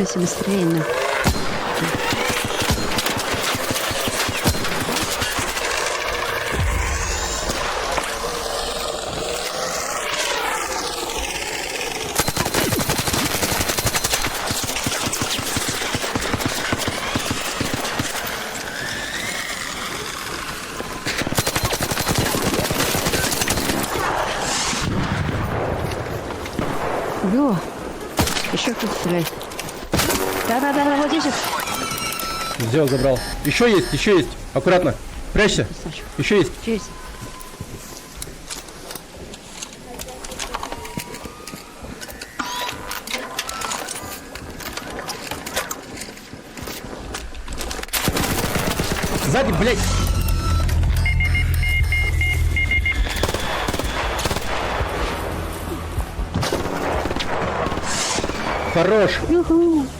Быстрее, на. Ё, еще тут стреляет. Да, вот здесь. Взял, забрал. Еще есть. Аккуратно. Прячься. Красавчик. Еще есть. Через. Сзади, блядь. Хорош. Юху.